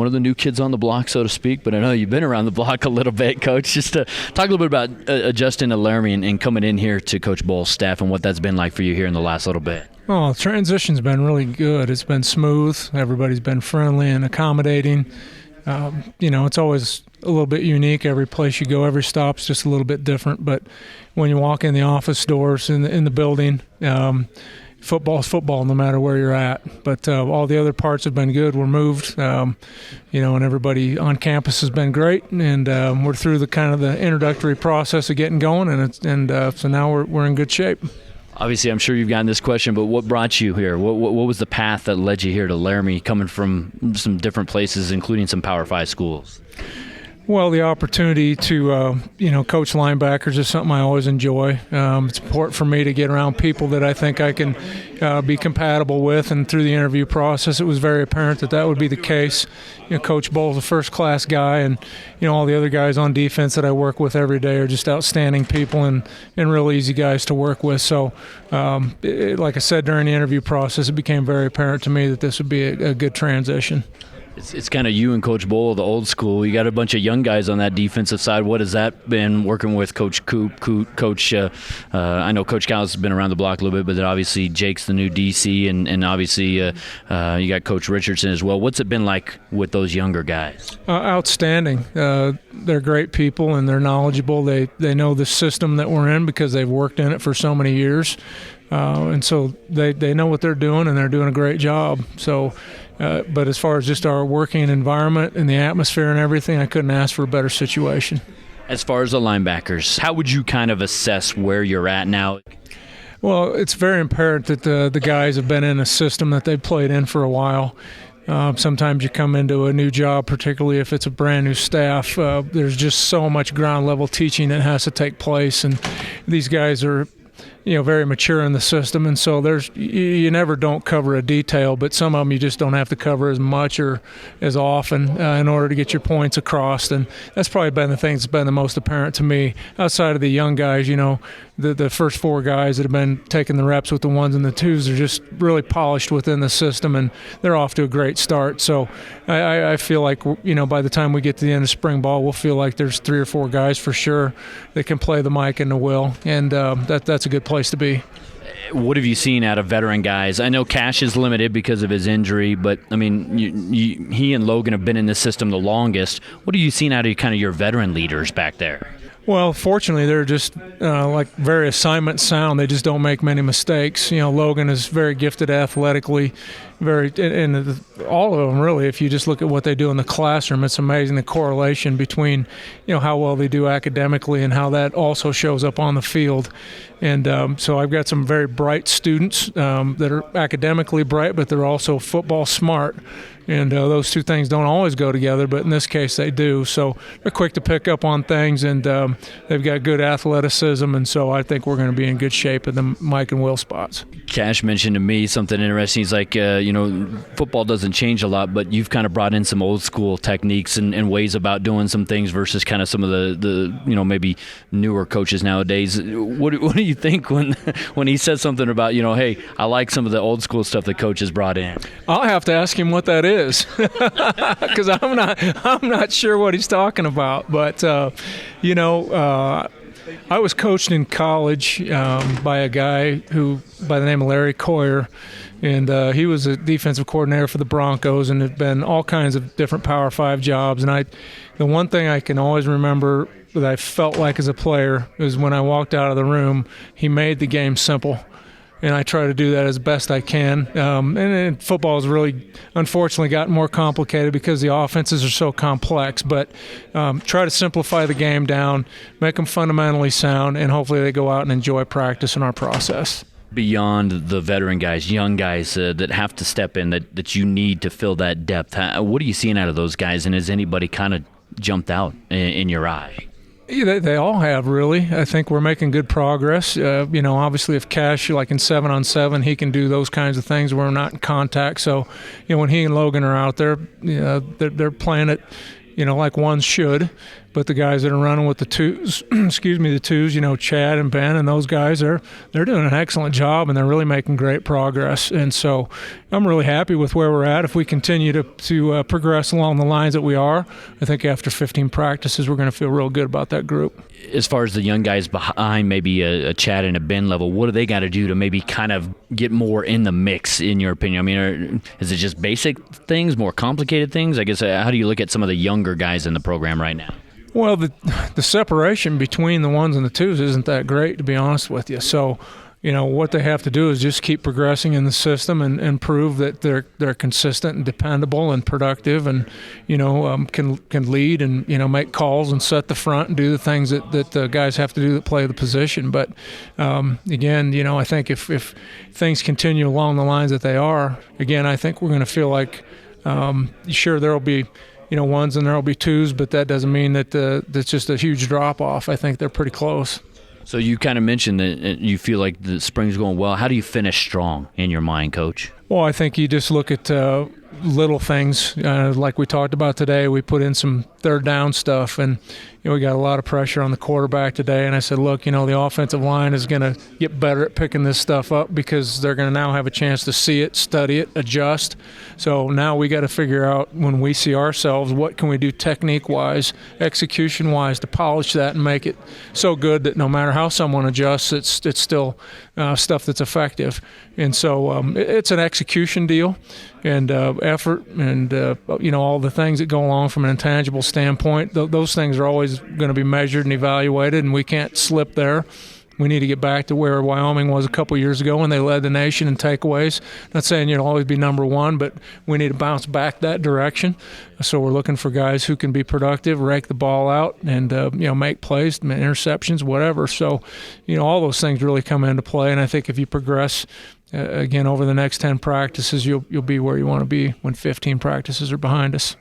one of the new kids on the block, so to speak, but I know you've been around the block a little bit, Coach. Just to talk a little bit about adjusting to Laramie and coming in here to Coach Bohl's staff and what that's been like for you here in the last little bit. Oh, the transition's been really good. It's been smooth. Everybody's been friendly and accommodating. It's always a little bit unique. Every place you go, every stop's just a little bit different. But when you walk in the office doors in the building, football's football no matter where you're at. But all the other parts have been good. We're moved, and everybody on campus has been great. And we're through the introductory process of getting going, and so now we're in good shape. Obviously, I'm sure you've gotten this question, but what brought you here? What was the path that led you here to Laramie, coming from some different places, including some Power 5 schools? Well, the opportunity to, coach linebackers is something I always enjoy. It's important for me to get around people that I think I can be compatible with, and through the interview process, it was very apparent that would be the case. Coach Bohl's a first-class guy, and, all the other guys on defense that I work with every day are just outstanding people and real easy guys to work with. So, like I said during the interview process, it became very apparent to me that this would be a good transition. It's kind of you and Coach Bohl, the old school. You got a bunch of young guys on that defensive side. What has that been working with Coach Coop? Coach, I know Coach Cal's been around the block a little bit, but then obviously Jake's the new DC, and obviously you got Coach Richardson as well. What's it been like with those younger guys? Outstanding. They're great people, and they're knowledgeable. They know the system that we're in because they've worked in it for so many years. And so they know what they're doing, and they're doing a great job. So, but as far as just our working environment and the atmosphere and everything, I couldn't ask for a better situation. As far as the linebackers, how would you kind of assess where you're at now? Well, it's very apparent that the guys have been in a system that they've played in for a while. Sometimes you come into a new job, particularly if it's a brand new staff. There's just so much ground level teaching that has to take place, and these guys are very mature in the system, and so you never don't cover a detail, but some of them you just don't have to cover as much or as often in order to get your points across, and that's probably been the thing that's been the most apparent to me. Outside of the young guys, the first four guys that have been taking the reps with the ones and the twos are just really polished within the system, and they're off to a great start. So I feel like, by the time we get to the end of spring ball, we'll feel like there's 3 or 4 guys for sure that can play the mic and the will, and that's a good place to be. What have you seen out of veteran guys? I know Cash is limited because of his injury, but I mean, he and Logan have been in this system the longest. What have you seen out of kind of your veteran leaders back there? Well, fortunately, they're just very assignment sound. They just don't make many mistakes. Logan is very gifted athletically, and all of them really. If you just look at what they do in the classroom, it's amazing the correlation between how well they do academically and how that also shows up on the field. And so I've got some very bright students that are academically bright, but they're also football smart. And those two things don't always go together, but in this case they do. So they're quick to pick up on things, and they've got good athleticism, and so I think we're going to be in good shape in the Mike and Will spots. Cash mentioned to me something interesting. He's like, football doesn't change a lot, but you've kind of brought in some old school techniques and ways about doing some things versus kind of some of the maybe newer coaches nowadays. What do you think when he says something about, hey, I like some of the old school stuff that Coach has brought in? I'll have to ask him what that is. Because I'm not sure what he's talking about, but I was coached in college by a guy who by the name of Larry Coyer, and he was a defensive coordinator for the Broncos and had been all kinds of different Power 5 jobs. And the one thing I can always remember that I felt like as a player is when I walked out of the room, he made the game simple. And I try to do that as best I can. And football has really, unfortunately, gotten more complicated because the offenses are so complex. But try to simplify the game down, make them fundamentally sound, and hopefully they go out and enjoy practice in our process. Beyond the veteran guys, young guys that have to step in, that you need to fill that depth, what are you seeing out of those guys, and has anybody kind of jumped out in your eye? Yeah, they all have, really. I think we're making good progress. Obviously if Cash, like in 7-on-7, he can do those kinds of things where we're not in contact. So, when he and Logan are out there, they're playing it, like one should. But the guys that are running with the twos, the twos, Chad and Ben and those guys, they're doing an excellent job, and they're really making great progress. And so I'm really happy with where we're at. If we continue to progress along the lines that we are, I think after 15 practices, we're going to feel real good about that group. As far as the young guys behind maybe a Chad and a Ben level, what do they got to do to maybe kind of get more in the mix, in your opinion? I mean, is it just basic things, more complicated things? I guess, how do you look at some of the younger guys in the program right now? Well, the separation between the ones and the twos isn't that great, to be honest with you. So, what they have to do is just keep progressing in the system and prove that they're consistent and dependable and productive, and can lead and make calls and set the front and do the things that the guys have to do that play the position. But again, I think if things continue along the lines that they are, again, I think we're going to feel like sure there'll be ones and there'll be twos, but that doesn't mean that that's just a huge drop off. I think they're pretty close. So you kind of mentioned that you feel like the spring's going well. How do you finish strong in your mind, Coach? Well, I think you just look at little things like we talked about today. We put in some third down stuff, and we got a lot of pressure on the quarterback today. And I said, look, the offensive line is going to get better at picking this stuff up because they're going to now have a chance to see it, study it, adjust. So now we got to figure out, when we see ourselves, what can we do technique-wise, execution-wise, to polish that and make it so good that no matter how someone adjusts, it's still stuff that's effective. And so it's an execution deal and effort and all the things that go along from an intangible standpoint. Those things are always going to be measured and evaluated, and we can't slip there. We need to get back to where Wyoming was a couple years ago when they led the nation in takeaways. Not saying you'll always be number one, but we need to bounce back that direction. So we're looking for guys who can be productive, rake the ball out, and make plays, interceptions, whatever. So all those things really come into play. And I think if you progress again over the next 10 practices, you'll be where you want to be when 15 practices are behind us.